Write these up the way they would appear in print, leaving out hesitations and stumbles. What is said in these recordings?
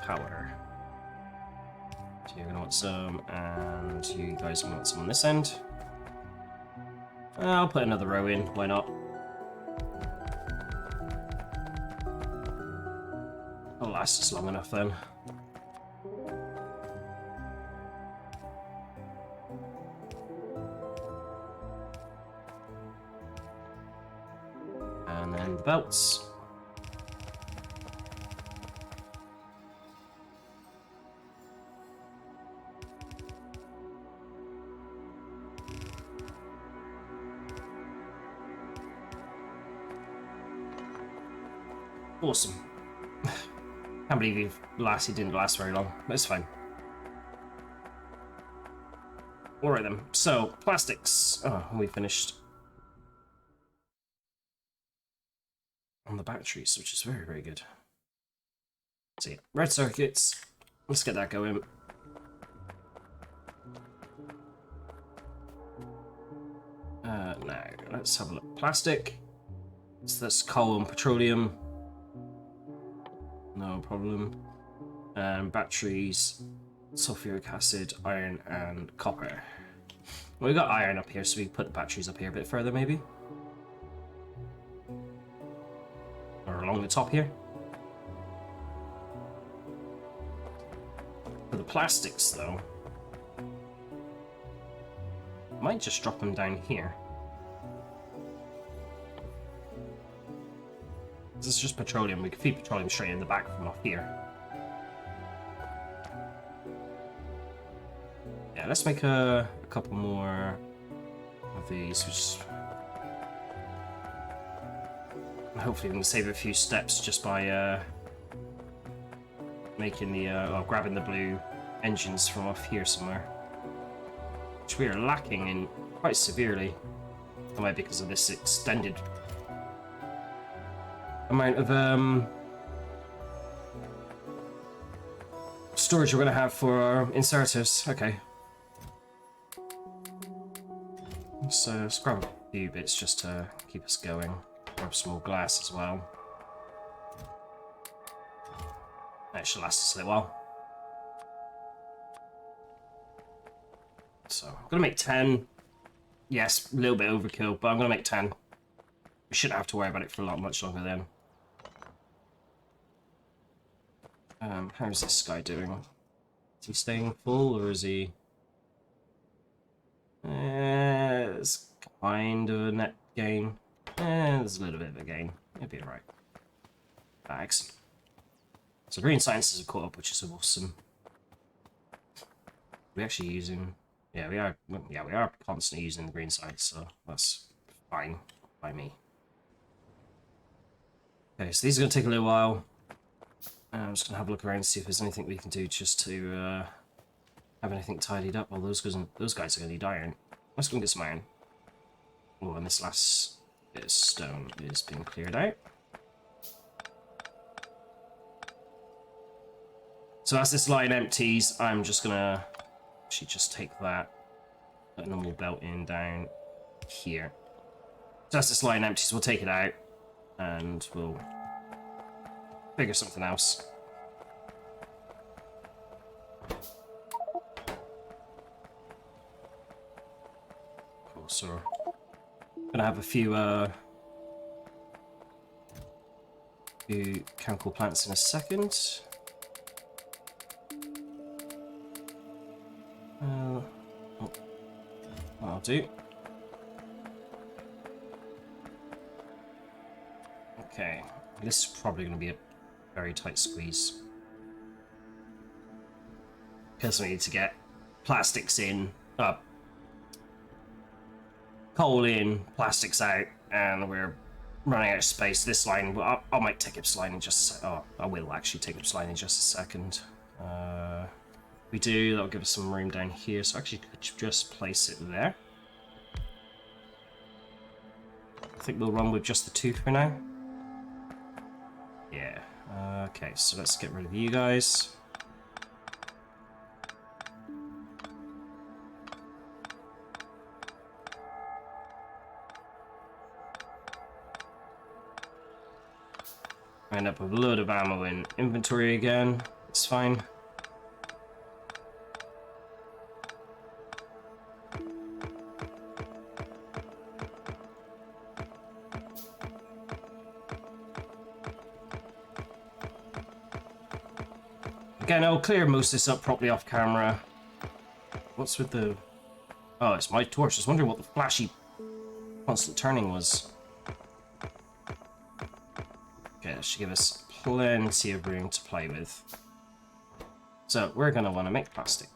power. So you're gonna want some, and you guys are gonna want some on this end. I'll put another row in, why not? That'll last us long enough then. And then the belts. Awesome. Can't believe it didn't last very long, but it's fine. Alright then, so plastics. Oh, we finished on the batteries, which is very, very good. So yeah, red circuits. Let's get that going. Now, let's have a look. Plastic. So that's coal and petroleum. No problem. Batteries, sulfuric acid, iron, and copper. Well, we got iron up here, so we put the batteries up here a bit further, maybe? Or along the top here. For the plastics, though, I might just drop them down here. This is just petroleum. We can feed petroleum straight in the back from off here. Yeah, let's make a couple more of these. Which hopefully we can save a few steps just by making the grabbing the blue engines from off here somewhere, which we are lacking in quite severely. That might be because of this extended amount of storage we're going to have for our inserters. Okay. So let's grab a few bits just to keep us going. Grab some more glass as well. That should last us a little while. So I'm going to make 10. Yes, a little bit overkill, but I'm going to make 10. We shouldn't have to worry about it for much longer then. How's this guy doing? Is he staying full, or is he... it's kind of a net gain. There's a little bit of a gain. It'll be alright. Excellent. So green sciences have caught up, which is awesome. We're actually using... Yeah, we are. Yeah, we are constantly using the green science, so that's fine by me. Okay, so these are going to take a little while. I'm just going to have a look around and see if there's anything we can do just to have anything tidied up. Well, those guys are going to need iron. Let's go and get some iron. Oh, and this last bit of stone is being cleared out. So as this line empties, I'm just going to actually just take that normal belt in down here. So as this line empties, we'll take it out and we'll figure something else. Cool, so I'm gonna have a few chemical plants in a second. I'll do. Okay, this is probably going to be a very tight squeeze. Because we need to get plastics in, coal in, plastics out, and we're running out of space. This line, I might take up this line in just a sec. Oh, I will actually take up this line in just a second. We do, that'll give us some room down here, so actually could just place it there. I think we'll run with just the two for now. Yeah, okay, so let's get rid of you guys. I end up with a load of ammo in inventory again. It's fine. Again, I'll clear most of this up properly off camera. What's with the... Oh, it's my torch. I was wondering what the flashy constant turning was. Okay, that should give us plenty of room to play with. So, we're going to want to make plastic.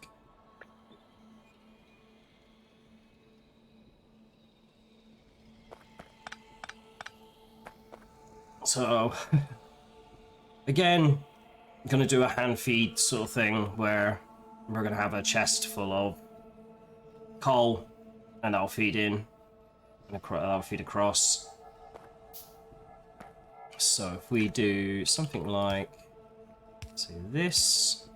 So, again, I'm going to do a hand feed sort of thing where we're going to have a chest full of coal and that'll feed in and that'll feed across. So if we do something like, say this.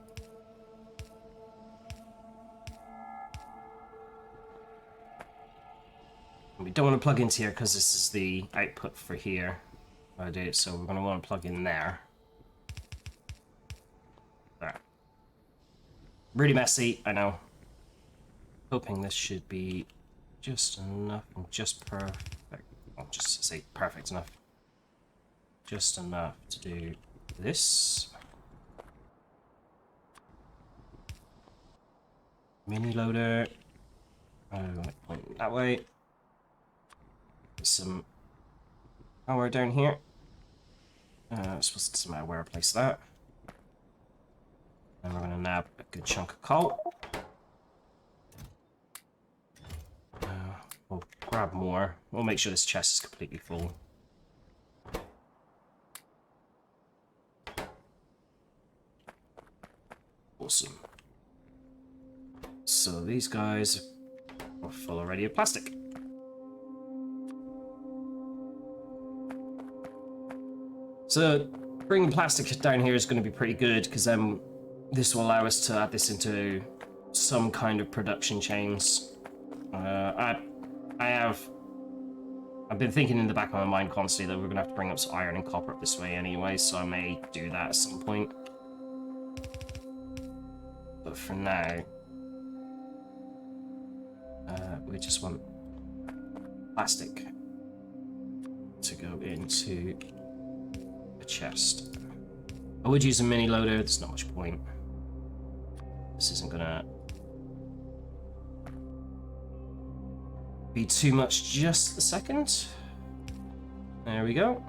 We don't want to plug into here because this is the output for here. I do it, so we're going to want to plug in there. There. Really messy, I know. Hoping this should be just enough and just perfect. I'll just say perfect enough. Just enough to do this. Mini loader. Point that way. Some power down here. I'm supposed to somehow where I place that. And we're going to nab a good chunk of coal. We'll grab more. We'll make sure this chest is completely full. Awesome. So these guys are full already of plastic. So bringing plastic down here is going to be pretty good because then this will allow us to add this into some kind of production chains. I've been thinking in the back of my mind constantly that we're going to have to bring up some iron and copper up this way anyway, so I may do that at some point. But for now, we just want plastic to go into a chest. I would use a mini loader, there's not much point. This isn't gonna be too much just a second. There we go.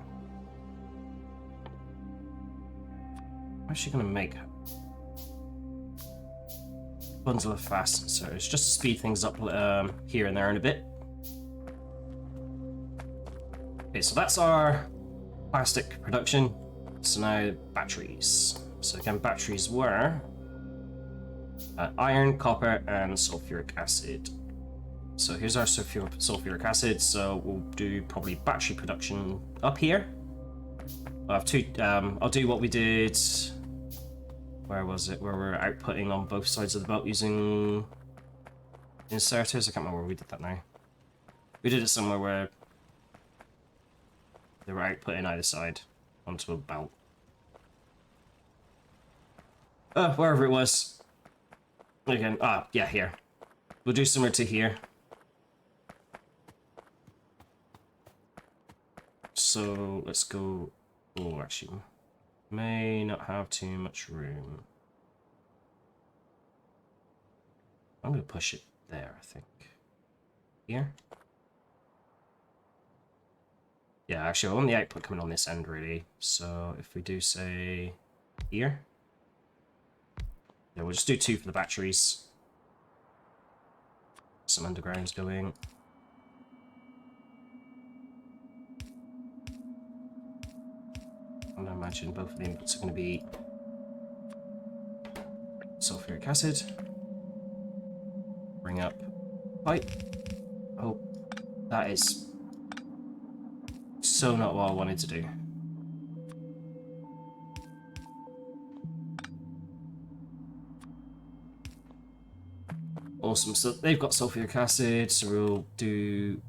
I'm actually gonna make a bundle of fast inserters just to speed things up here and there in a bit. Okay, so that's our plastic production. So now batteries. So again, batteries were iron, copper, and sulfuric acid. So here's our sulfuric acid. So we'll do probably battery production up here. I'll have two. I'll do what we did. Where was it? Where we're outputting on both sides of the belt using inserters. I can't remember where we did that now. We did it somewhere where they were outputting either side onto a belt. Wherever it was. Again, yeah, here. We'll do similar to here. So let's go. Oh, actually, may not have too much room. I'm gonna push it there, I think. Here. Yeah, actually, I want the output coming on this end, really. So if we do, say, here. Yeah, we'll just do 2 for the batteries. Some undergrounds going. And I imagine both of the inputs are going to be sulfuric acid. Bring up pipe. Oh, that is so not what I wanted to do. Awesome, so they've got sulfuric acid, so we'll do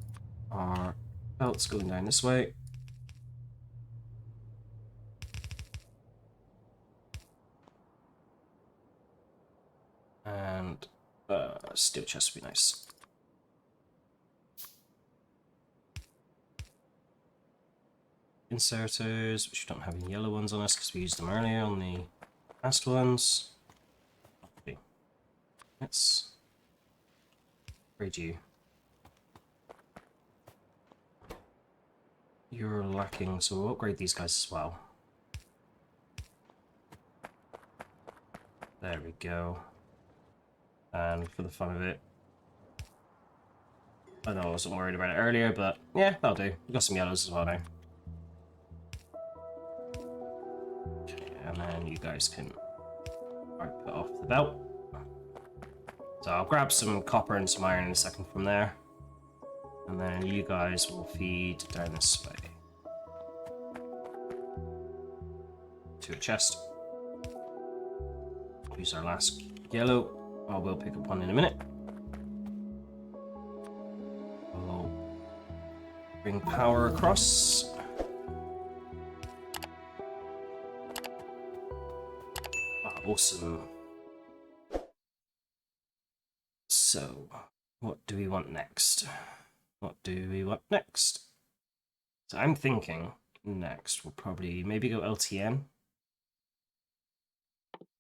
our belts going down this way. Steel chest would be nice. Inserters, which we don't have any yellow ones on us because we used them earlier on the last ones. Okay. Let's upgrade you. You're lacking, so we'll upgrade these guys as well. There we go. And for the fun of it, I know I wasn't worried about it earlier, but yeah, that'll do. We've got some yellows as well now. Okay, and then you guys can put off the belt. So I'll grab some copper and some iron in a second from there. And then you guys will feed down this way. To a chest. Use our last yellow. I will pick up one in a minute. We'll bring power across. Oh, awesome. So, what do we want next? What do we want next? So I'm thinking next we'll probably maybe go LTN.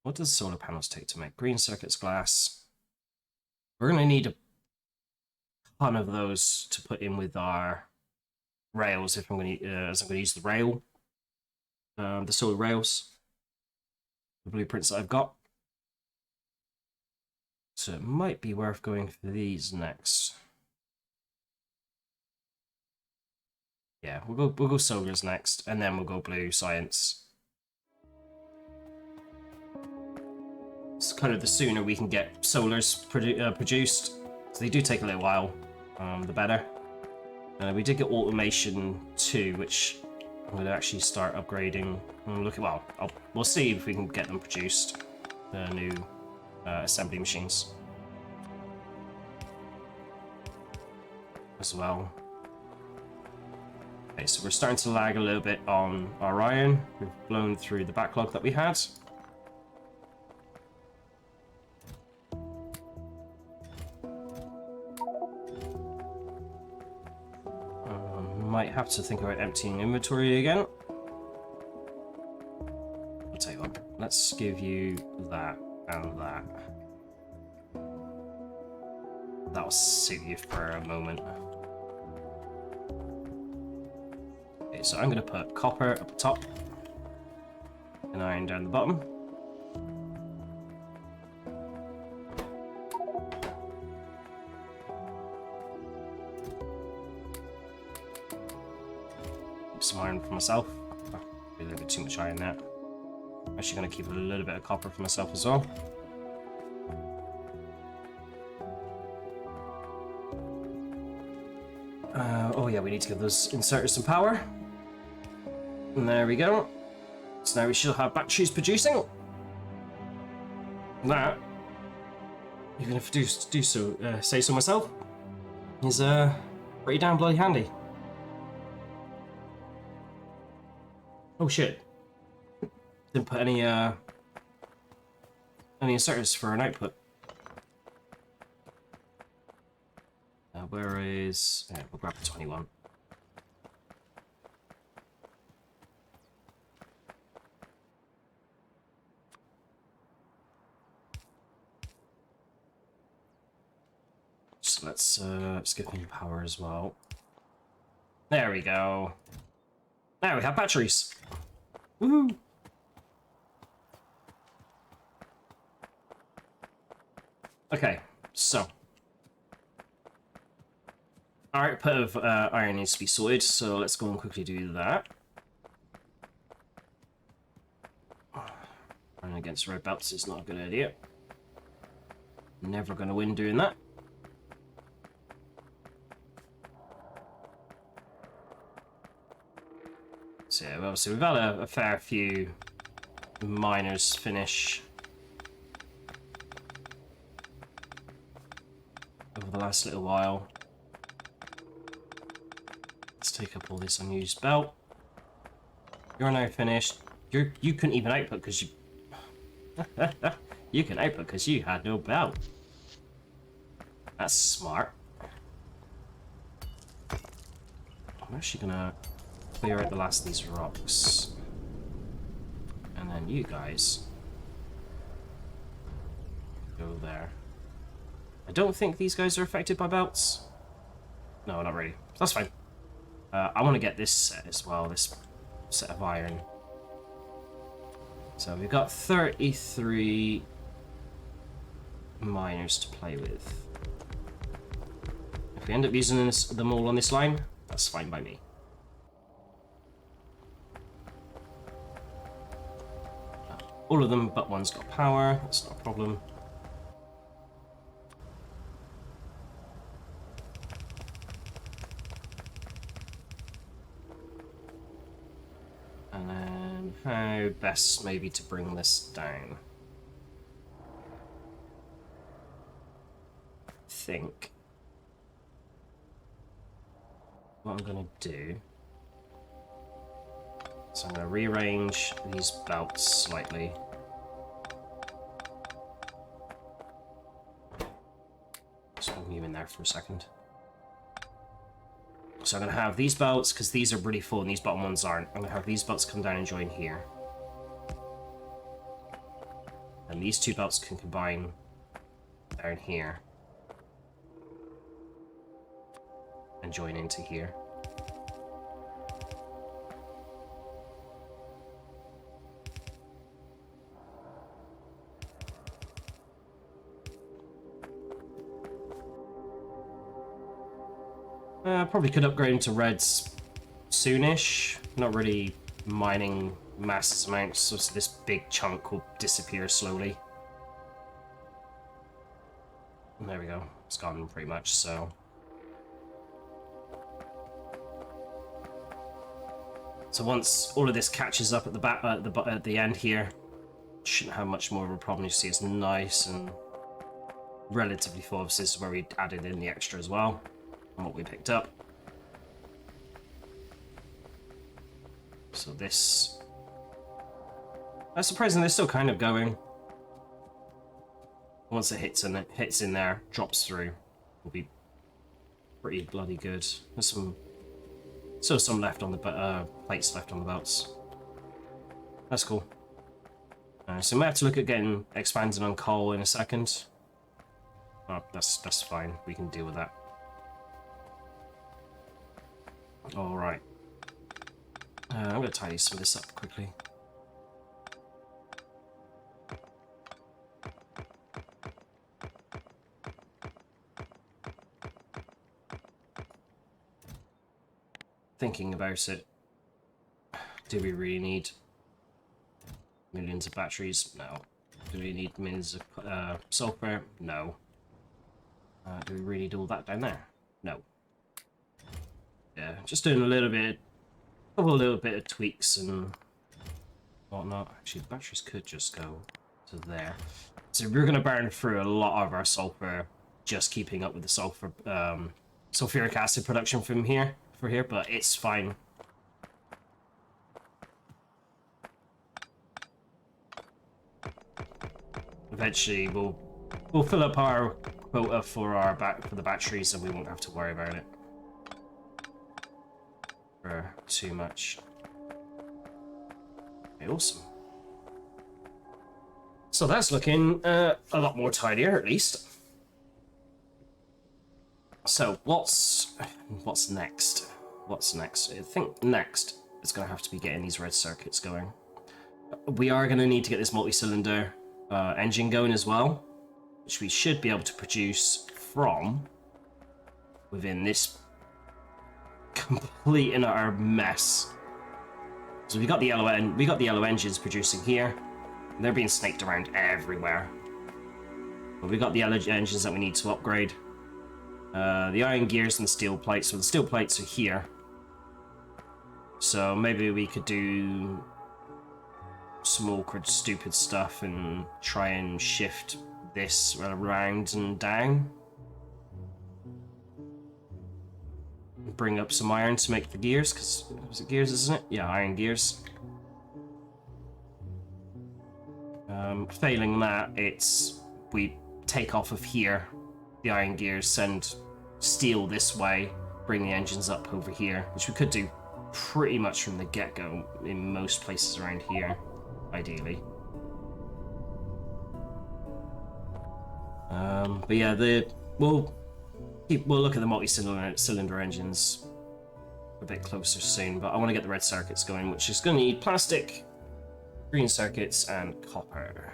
What does solar panels take to make? Green circuits, glass. We're going to need a ton of those to put in with our rails if I'm going to, as I'm going to use the rail, the solar rails, the blueprints that I've got. So it might be worth going for these next. Yeah, we'll go solars next, and then we'll go blue science. It's kind of the sooner we can get solars produced, so they do take a little while, the better. We did get automation 2, which I'm going to actually start upgrading. We'll see if we can get them produced, the new assembly machines as well. Okay, so we're starting to lag a little bit on our iron. We've blown through the backlog that we had. Might have to think about emptying inventory again. I'll tell you what, let's give you that and that. That'll suit you for a moment. Okay, so I'm going to put copper up the top and iron down the bottom. Some iron for myself. A little bit too much iron there. I'm actually going to keep a little bit of copper for myself as well. Oh yeah, we need to give those inserters some power. And there we go. So now we should have batteries producing. That, even if I do so, say so myself, is pretty damn bloody handy. Oh shit. Didn't put any inserters for an output. Where is... Yeah, we'll grab the 21. So let's give them power as well. There we go. Now we have batteries. Woohoo! Okay, so our output of iron needs to be sorted, so let's go and quickly do that. Running against red belts is not a good idea. Never going to win doing that. So yeah, obviously we've had a fair few miners finish over the last little while. Let's take up all this unused belt. You're now finished. You couldn't even output because you you can output because you had no belt. That's smart. I'm actually gonna clear out the last of these rocks. And then you guys go there. I don't think these guys are affected by belts. No, not really. That's fine. I want to get this set as well, this set of iron. So we've got 33 miners to play with. If we end up using them all on this line, that's fine by me. All of them but one's got power, that's not a problem. And then how best maybe to bring this down? I think what I'm gonna do is I'm gonna rearrange these belts slightly. Just move you in there for a second. So I'm going to have these belts, because these are really full and these bottom ones aren't. I'm going to have these belts come down and join here. And these two belts can combine down here. And join into here. Probably could upgrade into reds soonish. Not really mining mass amounts, so this big chunk will disappear slowly. And there we go. It's gone pretty much, so. So once all of this catches up at the back, at the end here, shouldn't have much more of a problem. You see, it's nice and relatively full. This is where we added in the extra as well, and what we picked up. So this, that's surprising. They're still kind of going. Once it hits in there, drops through, will be pretty bloody good. There's still some left on the plates left on the belts. That's cool. So we may have to look at getting expanded on coal in a second. Oh, that's fine. We can deal with that. All right. I'm going to tidy some of this up quickly. Thinking about it, do we really need millions of batteries? No. Do we need millions of sulfur? No. Do we really need all that down there? No. Yeah, just doing a little bit of tweaks and whatnot. Actually, the batteries could just go to there. So we're going to burn through a lot of our sulfur just keeping up with the sulfur, sulfuric acid production from here, but it's fine. Eventually, we'll fill up our quota for the batteries, and we won't have to worry about it for too much. Okay, awesome. So that's looking a lot more tidier, at least. So what's next? What's next? I think next is going to have to be getting these red circuits going. We are going to need to get this multi-cylinder engine going as well, which we should be able to produce from within this complete and utter mess. So we got the yellow engines producing here. They're being snaked around everywhere. But we got the yellow engines that we need to upgrade. The iron gears and the steel plates. So the steel plates are here. So maybe we could do some awkward, stupid stuff and try and shift this around and down. Bring up some iron to make the gears, because was it gears, isn't it? Yeah, iron gears. Failing that, we take off of here. the iron gears send steel this way, bring the engines up over here, which we could do pretty much from the get-go in most places around here, ideally. But yeah, we'll look at the multi-cylinder engines a bit closer soon, but I want to get the red circuits going, which is going to need plastic, green circuits, and copper.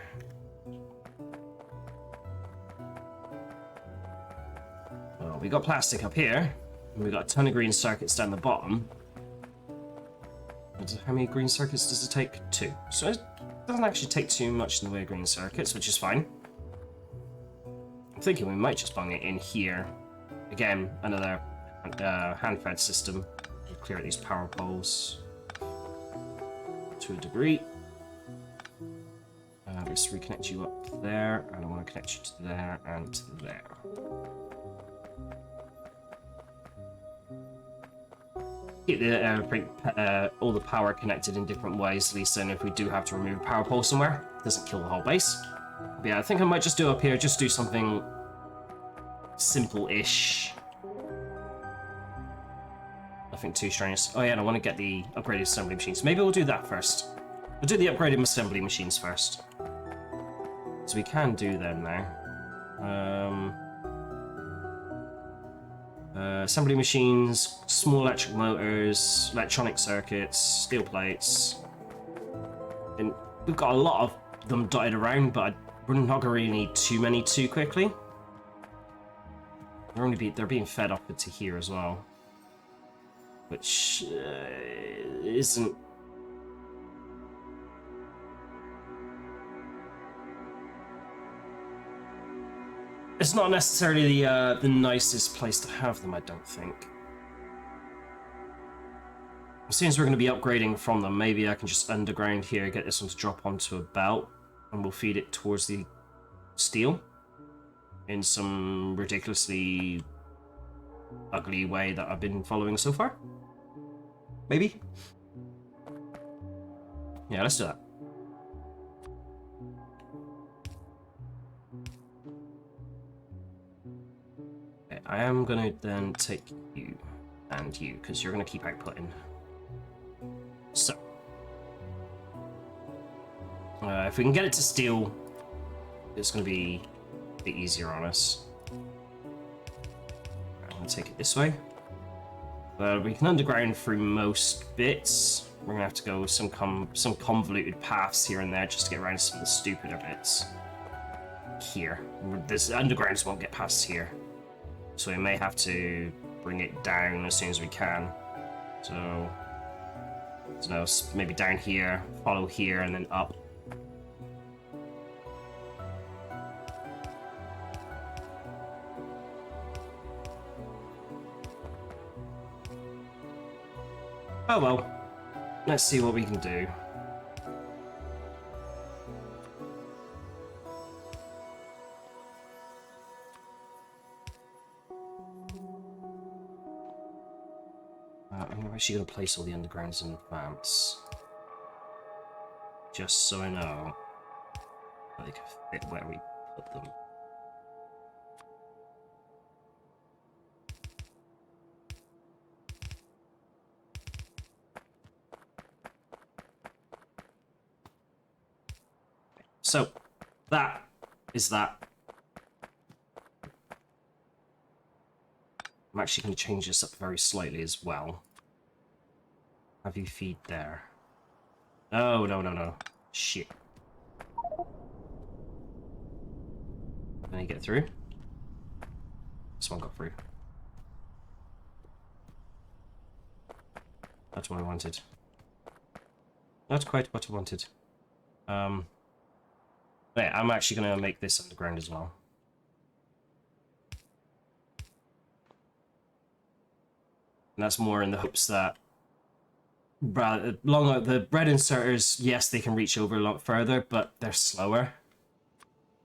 Well, we got plastic up here, and we got a ton of green circuits down the bottom. And how many green circuits does it take? 2. So it doesn't actually take too much in the way of green circuits, which is fine. I'm thinking we might just bung it in here. Again, another hand-fed system. Clear out these power poles to a degree. Let's reconnect you up there, and I want to connect you to there and to there. Keep all the power connected in different ways, at least then if we do have to remove a power pole somewhere, it doesn't kill the whole base. But yeah, I think I might just do up here, just do something simple-ish. Nothing too strenuous. Oh yeah, and I want to get the upgraded assembly machines. Maybe we'll do that first. We'll do the upgraded assembly machines first. So we can do them now. Assembly machines, small electric motors, electronic circuits, steel plates. And we've got a lot of them dotted around, but we're not going to really need too many too quickly. They're being fed up into here as well, which isn't. It's not necessarily the nicest place to have them, I don't think. As soon as we're going to be upgrading from them, maybe I can just underground here, get this one to drop onto a belt, and we'll feed it towards the steel in some ridiculously ugly way that I've been following so far. Maybe? Yeah, let's do that. Okay, I am gonna then take you and you, because you're gonna keep outputting. So, if we can get it to steel, it's gonna be a bit easier on us. I'm gonna take it this way. We can underground through most bits. We're gonna have to go some convoluted paths here and there just to get around some of the stupider bits. Here, this undergrounds won't get past here, so we may have to bring it down as soon as we can. So, I don't know, maybe down here, follow here, and then up. Oh well, let's see what we can do. I'm actually going to place all the undergrounds in advance, just so I know that they can fit where we put them. So, that is that. I'm actually going to change this up very slightly as well. Have you feed there? Oh, no. Shit. Can I get through? This one got through. That's what I wanted. Not quite what I wanted. Yeah, I'm actually going to make this underground as well. And that's more in the hopes that the bread inserters, yes, they can reach over a lot further, but they're slower.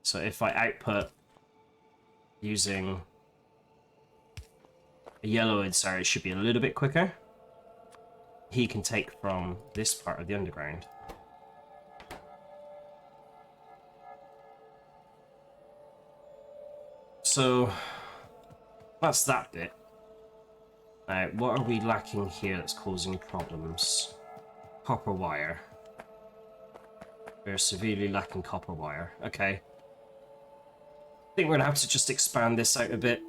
So if I output using a yellow insert, it should be a little bit quicker. He can take from this part of the underground. So That's that bit. Now, what are we lacking here that's causing problems? Copper wire. We're severely lacking copper wire. Okay. I think we're gonna have to just expand this out a bit.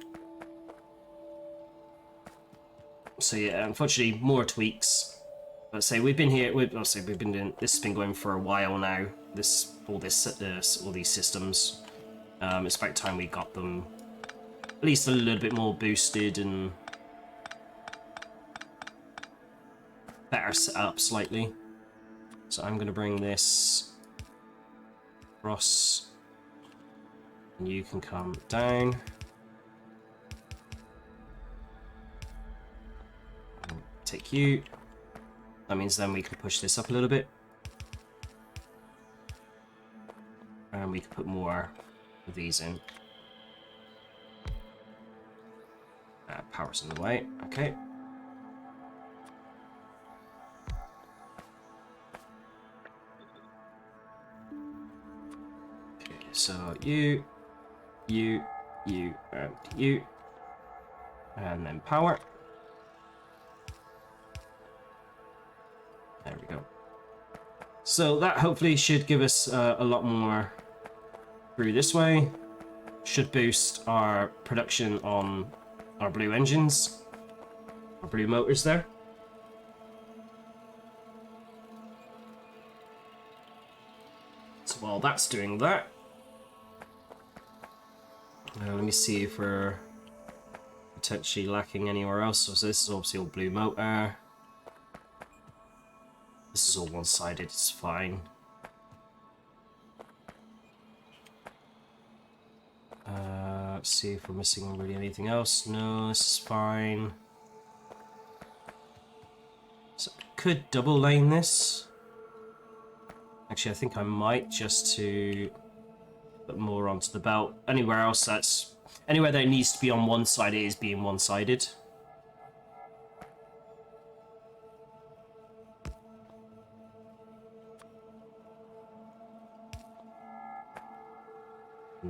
So yeah, unfortunately, more tweaks. Let's say we've been here. I'll say we've been doing this. Has been going for a while now. All these systems. It's about time we got them at least a little bit more boosted and better set up slightly. So I'm gonna bring this across, and you can come down. Take you. That means then we can push this up a little bit. And we can put more of these in. Power's in the way. Okay. Okay, so you, and you. And then power. There we go. So that hopefully should give us a lot more through this way. Should boost our production on our blue engines, our blue motors there. So while that's doing that, let me see if we're potentially lacking anywhere else. So this is obviously all blue motor. This is all one-sided, it's fine. Let's see if we're missing really anything else. No, this is fine. So I could double lane this. Actually, I think I might, just to put more onto the belt. Anywhere else anywhere that it needs to be on one side, it is being one-sided.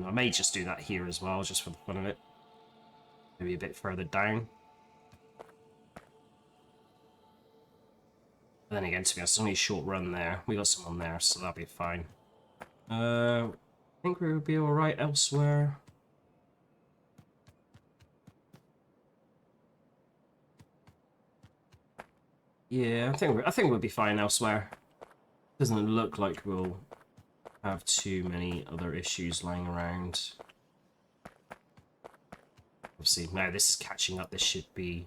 I may just do that here as well, just for the fun of it. Maybe a bit further down. But then again, to be honest, it's only a short run there. We got someone there, so that'll be fine. I think we would be alright elsewhere. Yeah, I think we'll be fine elsewhere. Doesn't look like we'll have too many other issues lying around. Obviously, now this is catching up. This should be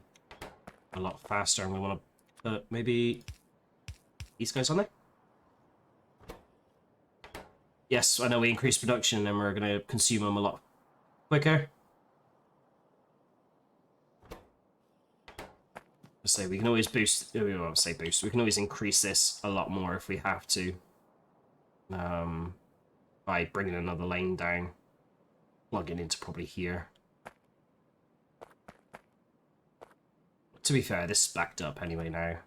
a lot faster, and we want to put maybe these guys on there. Yes, I know we increased production, and we're going to consume them a lot quicker. I say we can always boost. We won't say boost. We can always increase this a lot more if we have to. By bringing another lane down, plugging into probably here. To be fair, this is backed up anyway now,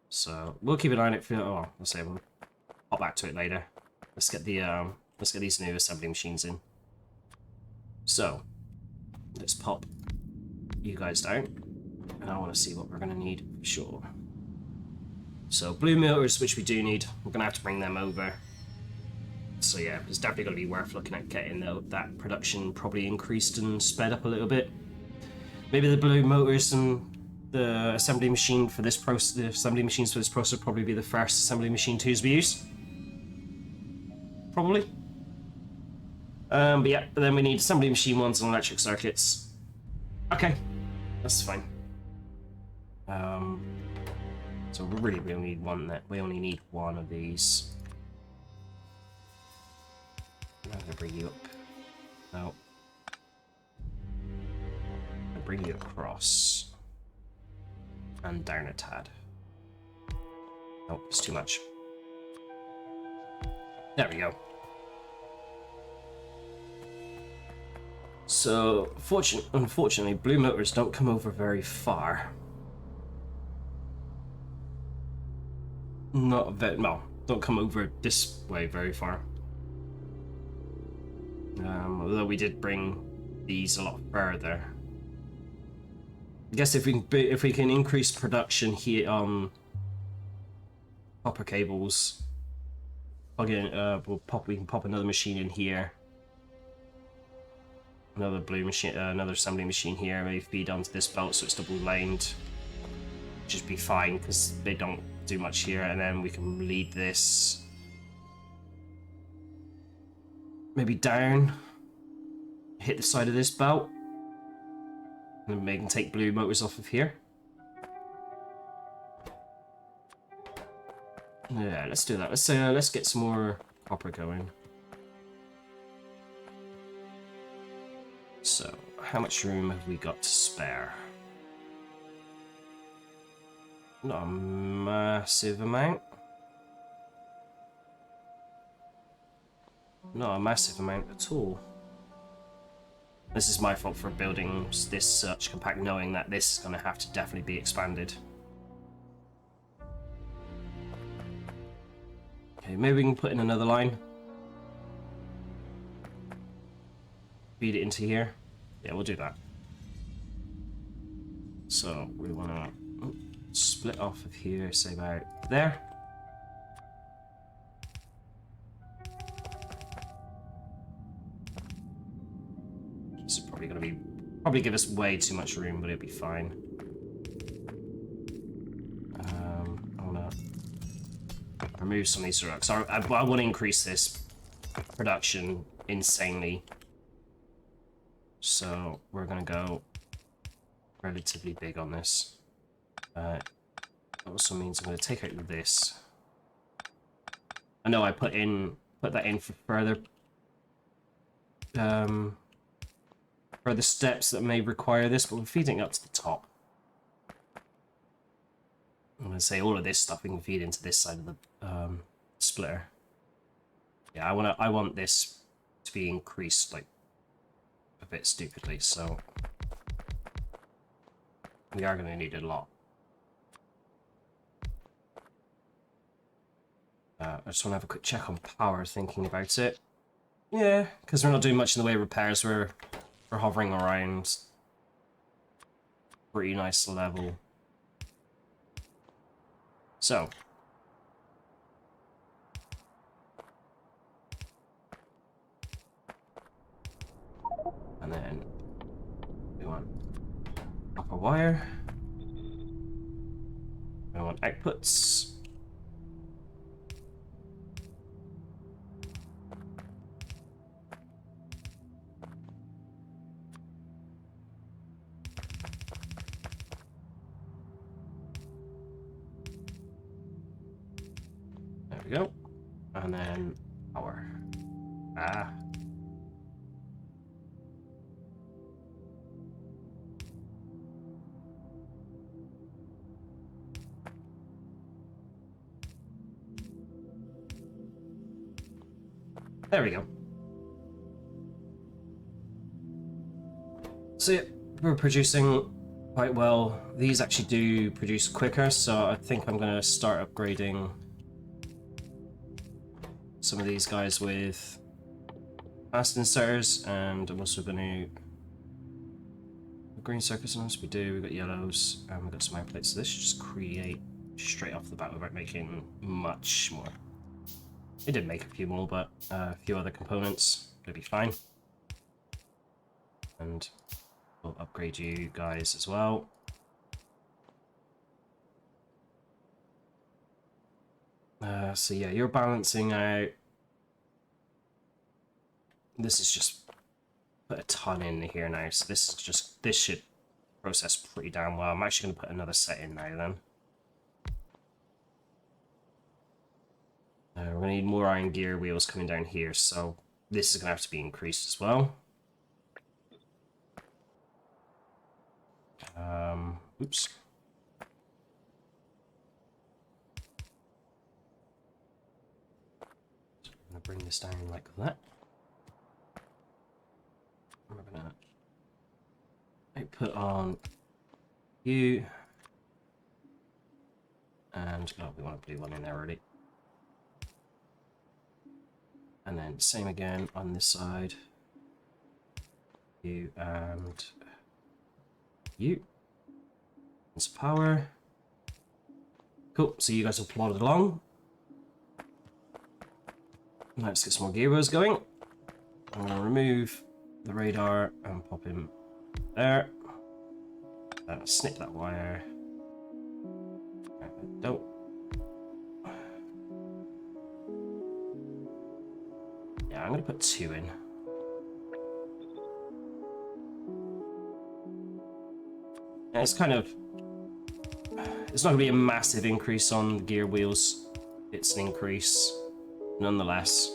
so we'll keep an eye on it for. Oh, I'll say we'll pop back to it later. Let's get these new assembly machines in. So let's pop you guys down, and I want to see what we're gonna need for sure. So blue motors, which we do need, we're going to have to bring them over. So yeah, it's definitely going to be worth looking at getting that production probably increased and sped up a little bit. Maybe the blue motors and the assembly machine for this process, the assembly machines for this process will probably be the first assembly machine twos we use. Probably. But yeah, but then we need assembly machine ones and electric circuits. Okay, that's fine. So we only need one. We only need one of these. I'm gonna bring you up. No. I'll bring you across and down a tad. Nope, it's too much. There we go. So, unfortunately, blue motors don't come over very far. Well, don't come over this way very far. Although we did bring these a lot further. I guess if we can increase production here on copper cables, again, we can pop another machine in here, another blue machine, another assembly machine here, maybe feed onto this belt so it's double laned. Just be fine because they don't do much here, and then we can lead this maybe down, hit the side of this belt, and then we can take blue motors off of here. Yeah, let's do that. Let's get some more copper going. So, how much room have we got to spare? Not a massive amount. Not a massive amount at all. This is my fault for building this such compact, knowing that this is going to have to definitely be expanded. Okay, maybe we can put in another line. Feed it into here. Yeah, we'll do that. So we want to split off of here, say about there. This is probably going to probably give us way too much room, but it'll be fine. I want to remove some of these rocks. I want to increase this production insanely. So we're going to go relatively big on this. That also means I'm going to take out this. I know I put that in for further steps that may require this, but we're feeding up to the top. I'm going to say all of this stuff we can feed into this side of the splitter. Yeah, I want this to be increased like a bit stupidly, so we are going to need a lot. I just want to have a quick check on power, thinking about it. Yeah, because we're not doing much in the way of repairs. We're hovering around pretty nice level. So and then we want copper wire. We want outputs. There we go. And then power. There we go. So yeah, we're producing quite well. These actually do produce quicker, so I think I'm going to start upgrading some of these guys with fast inserters, and I'm also going to green circuits on us. We do. We've got yellows, and we've got some outputs. So this should just create straight off the bat without making much more. It did make a few more, but a few other components. It'll be fine. And we'll upgrade you guys as well. So yeah, you're balancing out. This is just put a ton in here now, so this should process pretty damn well. I'm actually going to put another set in now then. We're going to need more iron gear wheels coming down here, so this is going to have to be increased as well. Oops. So I'm going to bring this down like that. We're going to output on you. And, oh, we want a blue one in there already. And then same again on this side. You and you. It's power. Cool, so you guys have plodded along. Let's get some more gearbows going. I'm going to remove the radar and pop him there. Snip that wire. Don't. Yeah, I'm going to put 2 in. And it's kind of... It's not going to be a massive increase on the gear wheels. It's an increase nonetheless.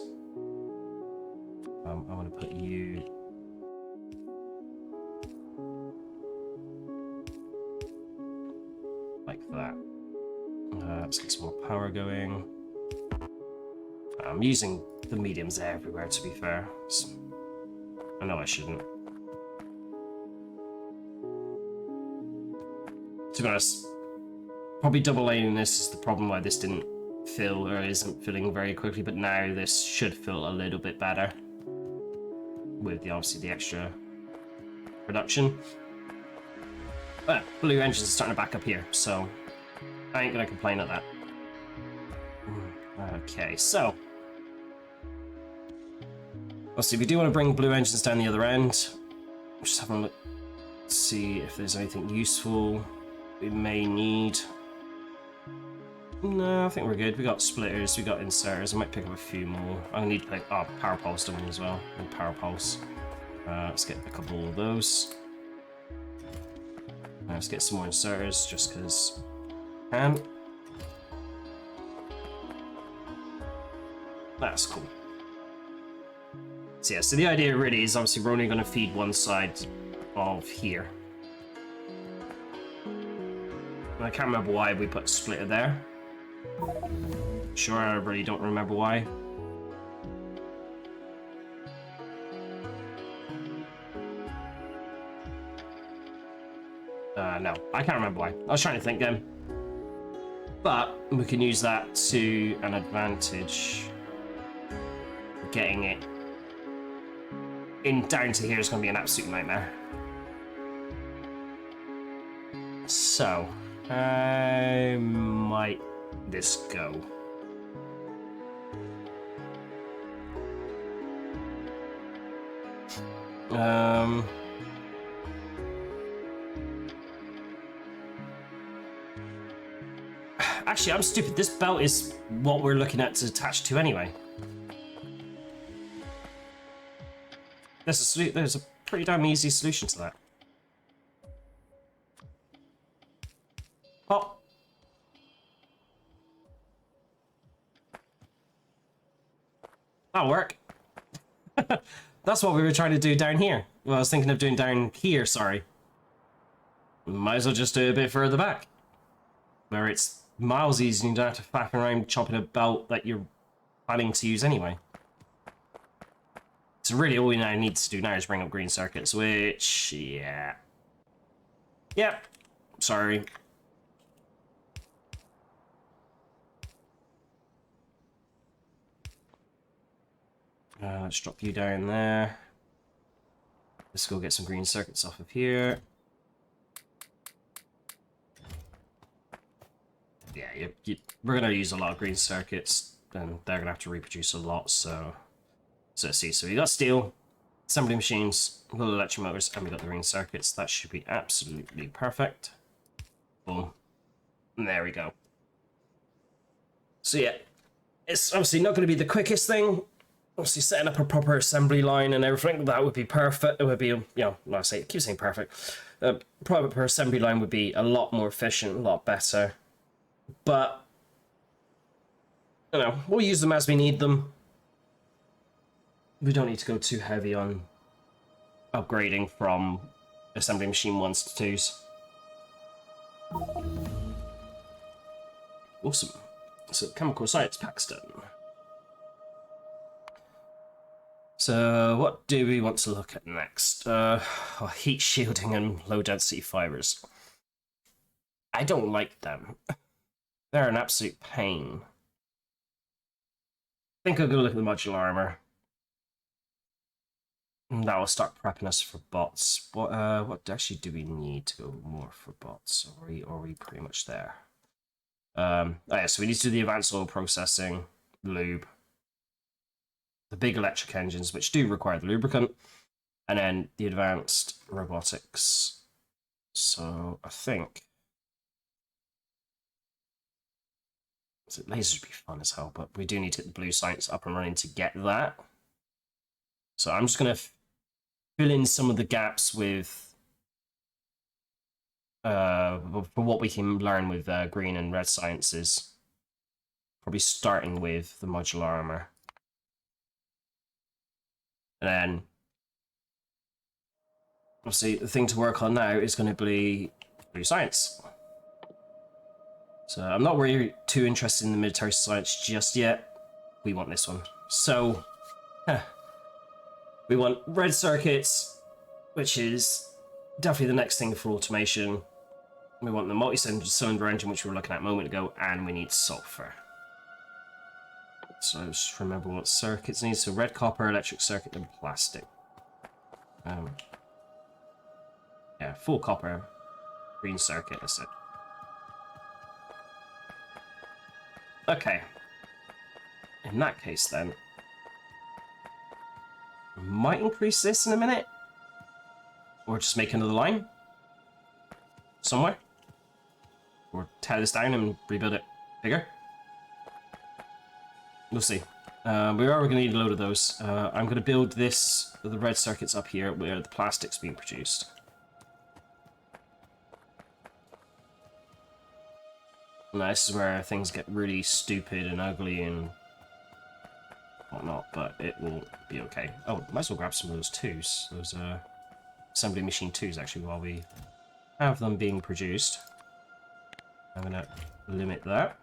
I'm going to put you... like that. Let's get some more power going. I'm using the mediums everywhere, to be fair. So, I know I shouldn't. To be honest, probably double laning this is the problem why this didn't fill or isn't filling very quickly, but now this should fill a little bit better with obviously the extra production. But blue engines are starting to back up here, so I ain't gonna complain at that. Okay, so obviously we do want to bring blue engines down the other end. Just having a look, see if there's anything useful we may need. No, I think we're good. We got splitters, we got inserters. I might pick up a few more. I need to pick up power pulse done as well. And power pulse. Let's get a couple of those. Let's get some more inserters just because I can. That's cool. So yeah, so the idea really is obviously we're only going to feed one side of here. I can't remember why we put splitter there. Sure, I really don't remember why. No, I can't remember why. I was trying to think then. But we can use that to an advantage. Getting it in down to here is going to be an absolute nightmare. So, how might this go? Actually, I'm stupid. This belt is what we're looking at to attach to anyway. There's a pretty damn easy solution to that. Oh. That'll work. That's what we were trying to do down here. Well, I was thinking of doing down here, sorry. Might as well just do it a bit further back. Where it's miles easier and you don't have to faff around chopping a belt that you're planning to use anyway. So really all we now need to do now is bring up green circuits, which, yeah. Yep, sorry. Let's drop you down there. Let's go get some green circuits off of here. Yeah, we're going to use a lot of green circuits, and they're going to have to reproduce a lot, so see. So we got steel, assembly machines, we got electric motors, and we got the green circuits. That should be absolutely perfect. Boom. And there we go. So yeah, it's obviously not going to be the quickest thing. Obviously setting up a proper assembly line and everything, that would be perfect. It would be, you know, like I say, keep saying perfect. Proper assembly line would be a lot more efficient, a lot better. But, you know, we'll use them as we need them. We don't need to go too heavy on upgrading from assembly machine 1s to 2s. Awesome. So, chemical science pack's done. So, what do we want to look at next? Heat shielding and low density fibers. I don't like them. They're an absolute pain. I think I'll go look at the modular armor. And that will start prepping us for bots. What actually do we need to go more for bots? Are we pretty much there? Oh yeah, so we need to do the advanced oil processing, lube, the big electric engines, which do require the lubricant, and then the advanced robotics. So I think lasers would be fun as hell, but we do need to get the blue science up and running to get that. So I'm just going to fill in some of the gaps with for what we can learn with green and red sciences. Probably starting with the modular armor. And then, obviously, the thing to work on now is going to be blue science. So I'm not really too interested in the military science just yet. We want this one. So, we want red circuits, which is definitely the next thing for automation. We want the multi-cylinder engine, which we were looking at a moment ago, and we need sulfur. So just remember what circuits need. So red copper, electric circuit, and plastic. Yeah, full copper, green circuit, that's it. Okay. In that case then, we might increase this in a minute. Or just make another line. Somewhere. Or tear this down and rebuild it bigger. We'll see. We are going to need a load of those. I'm going to build the red circuits up here where the plastic's being produced. Now, this is where things get really stupid and ugly and whatnot, but it will be okay. Oh, might as well grab some of those twos. Those assembly machine twos, actually, while we have them being produced. I'm going to limit that.